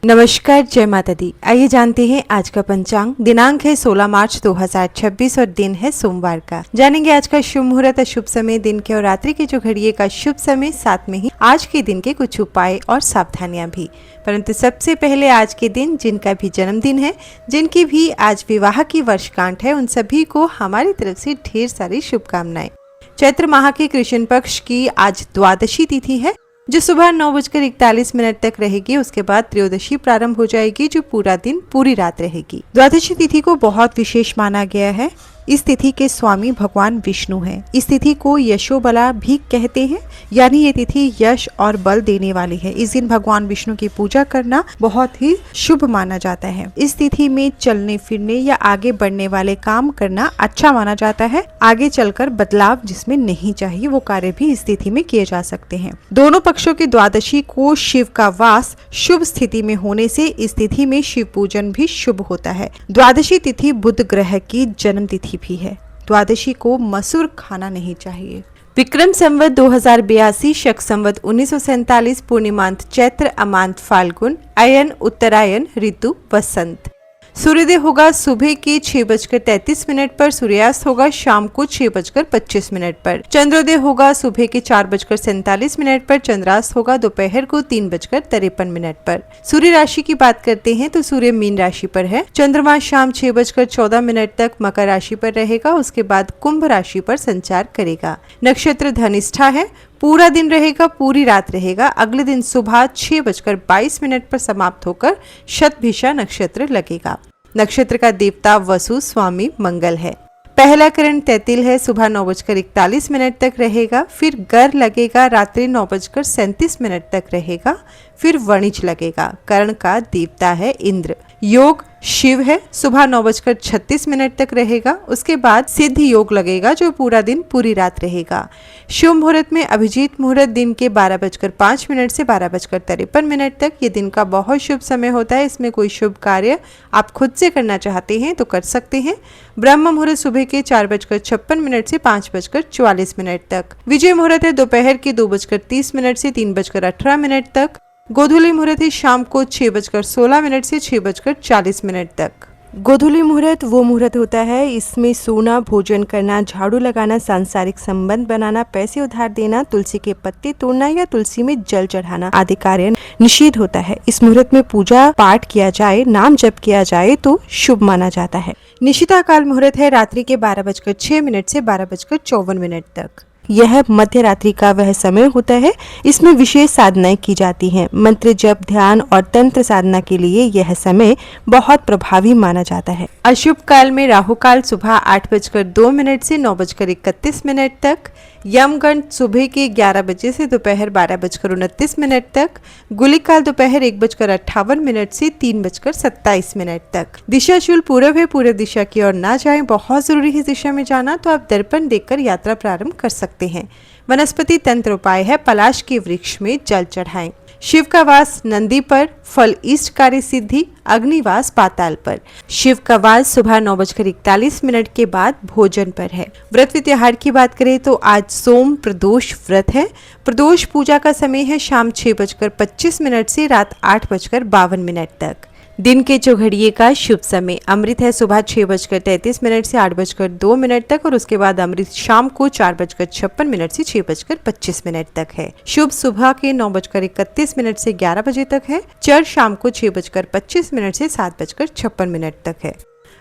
नमस्कार, जय माता दी। आइए जानते हैं आज का पंचांग। दिनांक है 16 मार्च 2026 और दिन है सोमवार का। जानेंगे आज का शुभ मुहूर्त, शुभ समय, दिन के और रात्रि के जो घड़िए का शुभ समय, साथ में ही आज के दिन के कुछ उपाय और सावधानियां भी। परंतु सबसे पहले आज के दिन जिनका भी जन्मदिन है, जिनकी भी आज विवाह की वर्षगांठ है, उन सभी को हमारी तरफ से ढेर सारी शुभकामनाएं। चैत्र माह के कृष्ण पक्ष की आज द्वादशी तिथि है, जो सुबह 9:41 तक रहेगी। उसके बाद त्रयोदशी प्रारंभ हो जाएगी, जो पूरा दिन पूरी रात रहेगी। द्वादशी तिथि को बहुत विशेष माना गया है। इस तिथि के स्वामी भगवान विष्णु हैं। इस तिथि को यशोबला भी कहते हैं, यानी ये तिथि यश और बल देने वाली है। इस दिन भगवान विष्णु की पूजा करना बहुत ही शुभ माना जाता है। इस तिथि में चलने फिरने या आगे बढ़ने वाले काम करना अच्छा माना जाता है। आगे चलकर बदलाव जिसमें नहीं चाहिए वो कार्य भी इस तिथि में किए जा सकते हैं। दोनों पक्षों की द्वादशी को शिव का वास शुभ स्थिति में होने से इस तिथि में शिव पूजन भी शुभ होता है। द्वादशी तिथि बुध ग्रह की जन्म तिथि भी है। द्वादशी को मसूर खाना नहीं चाहिए। विक्रम संवत 2082, शक संवत 1947, पूर्णिमांत चैत्र, अमांत फाल्गुन, अयन उत्तरायण, ऋतु वसंत। सूर्योदय होगा सुबह के 6:33 पर, सूर्यास्त होगा शाम को 6:25 पर। चंद्रोदय होगा सुबह के 4:47 पर, चंद्रास्त होगा दोपहर को 3:53 पर। सूर्य राशि की बात करते हैं तो सूर्य मीन राशि पर है। चंद्रमा शाम 6:14 तक मकर राशि पर रहेगा। उसके बाद कुंभ राशि पर संचार करेगा। नक्षत्र धनिष्ठा है। पूरा दिन रहेगा, पूरी रात रहेगा। अगले दिन सुबह 6:22 पर समाप्त होकर शतभिषा नक्षत्र लगेगा। नक्षत्र का देवता वसु स्वामी मंगल है। पहला करण तैतिल है, सुबह 9:41 तक रहेगा। फिर गर लगेगा, रात्रि 9:37 तक रहेगा। फिर वणिज लगेगा। कर्ण का देवता है इंद्र। योग शिव है, सुबह 9:36 तक रहेगा। उसके बाद सिद्ध योग लगेगा, जो पूरा दिन पूरी रात रहेगा। शुभ मुहूर्त में अभिजीत मुहूर्त दिन के 12:05 से 12:53 तक। ये दिन का बहुत शुभ समय होता है। इसमें कोई शुभ कार्य आप खुद से करना चाहते हैं तो कर सकते हैं। ब्रह्म मुहूर्त सुबह के 4:56 से 5:44 तक। विजय मुहूर्त है दोपहर के 2:30 से 3:18 तक। गोधूली मुहूर्त है शाम को 6:16 से 6:40 तक। गोधूली मुहूर्त वो मुहूर्त होता है, इसमें सोना, भोजन करना, झाड़ू लगाना, सांसारिक संबंध बनाना, पैसे उधार देना, तुलसी के पत्ते तोड़ना या तुलसी में जल चढ़ाना आदि कार्य निषिद्ध होता है। इस मुहूर्त में पूजा पाठ किया जाए, नाम जप किया जाए तो शुभ माना जाता है। निशिता काल मुहूर्त है रात्रि के 12:06 से 12:54 तक। यह मध्य रात्रि का वह समय होता है। इसमें विशेष साधनाएं की जाती हैं। मंत्र जप, ध्यान और तंत्र साधना के लिए यह समय बहुत प्रभावी माना जाता है। अशुभ काल में राहु काल सुबह 8:02 से 9:31 तक। यमगंड सुबह के 11 बजे से दोपहर 12:29 तक। गुलिक काल दोपहर 1:58 से 3:27 तक। दिशाशूल पूरब है, पूरब दिशा की ओर ना जाएं। बहुत जरूरी है दिशा में जाना, तो आप दर्पण देखकर यात्रा प्रारंभ कर सकते हैं। वनस्पति तंत्र उपाय है, पलाश के वृक्ष में जल चढ़ाएं। शिव का वास नंदी पर, फल इष्ट कार्य सिद्धि, अग्निवास पाताल पर। शिव का वास सुबह 9:41 के बाद भोजन पर है। व्रत त्योहार की बात करें तो आज सोम प्रदोष व्रत है। प्रदोष पूजा का समय है शाम 6:25 से रात 8:52 तक। दिन के चौघड़िए का शुभ समय अमृत है, सुबह 6:33 से 8:02 तक और उसके बाद अमृत शाम को 4:56 से 6:25 तक है। शुभ सुबह के 9:31 से 11 बजे तक है। चर शाम को 6:25 से 7:56 तक है।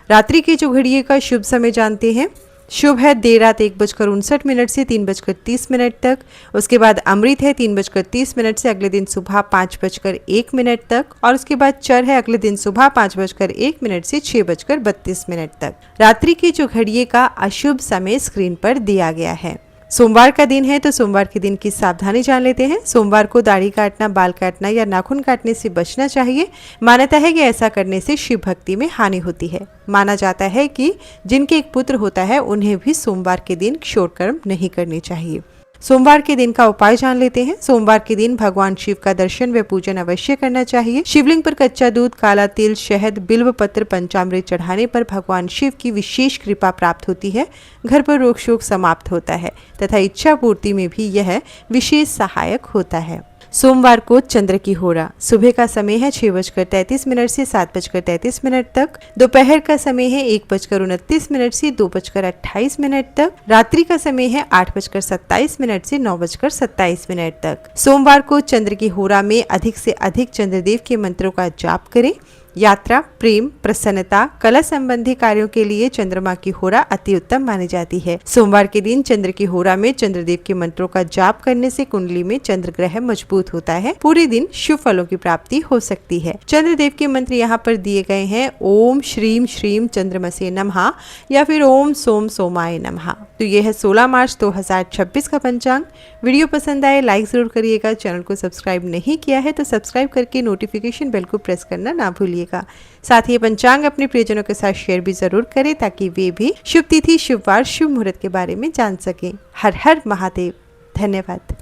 रात्रि के चौघड़िए का शुभ समय जानते हैं। शुभ है देर रात 1:59 से 3:30 तक। उसके बाद अमृत है 3:30 से अगले दिन सुबह 5:01 तक और उसके बाद चर है अगले दिन सुबह 5:01 से 6:32 तक। रात्रि की जो घड़िए का अशुभ समय स्क्रीन पर दिया गया है। सोमवार का दिन है तो सोमवार के दिन की सावधानी जान लेते हैं। सोमवार को दाढ़ी काटना, बाल काटना या नाखून काटने से बचना चाहिए। मान्यता है कि ऐसा करने से शिव भक्ति में हानि होती है। माना जाता है कि जिनके एक पुत्र होता है उन्हें भी सोमवार के दिन क्षौर कर्म नहीं करने चाहिए। सोमवार के दिन का उपाय जान लेते हैं। सोमवार के दिन भगवान शिव का दर्शन व पूजन अवश्य करना चाहिए। शिवलिंग पर कच्चा दूध, काला तिल, शहद, बिल्व पत्र, पंचामृत चढ़ाने पर भगवान शिव की विशेष कृपा प्राप्त होती है। घर पर रोग शोक समाप्त होता है तथा इच्छा पूर्ति में भी यह विशेष सहायक होता है। सोमवार को चंद्र की होरा। सुबह का समय है 6:33 से 7:33 तक। दोपहर का समय है 1:29 से 2:28 तक। रात्रि का समय है 8:27 से 9:27 तक। सोमवार को चंद्र की होरा में अधिक से अधिक चंद्रदेव के मंत्रों का जाप करें। यात्रा, प्रेम, प्रसन्नता, कला संबंधी कार्यों के लिए चंद्रमा की होरा अति उत्तम मानी जाती है। सोमवार के दिन चंद्र की होरा में चंद्रदेव के मंत्रों का जाप करने से कुंडली में चंद्र ग्रह मजबूत होता है। पूरे दिन शुभ फलों की प्राप्ति हो सकती है। चंद्रदेव के मंत्र यहाँ पर दिए गए हैं। ओम श्रीम श्रीम चंद्रमसे नमः या फिर ओम सोम सोमाय नमः। तो ये है 16 मार्च 2026 का पंचांग। वीडियो पसंद आए लाइक जरूर करिएगा। चैनल को सब्सक्राइब नहीं किया है तो सब्सक्राइब करके नोटिफिकेशन बेल को प्रेस करना ना भूलिएगा। साथ ही पंचांग अपने प्रियजनों के साथ शेयर भी जरूर करें ताकि वे भी शुभ तिथि, शुभ वार, शुभ मुहूर्त के बारे में जान सकें। हर हर महादेव। धन्यवाद।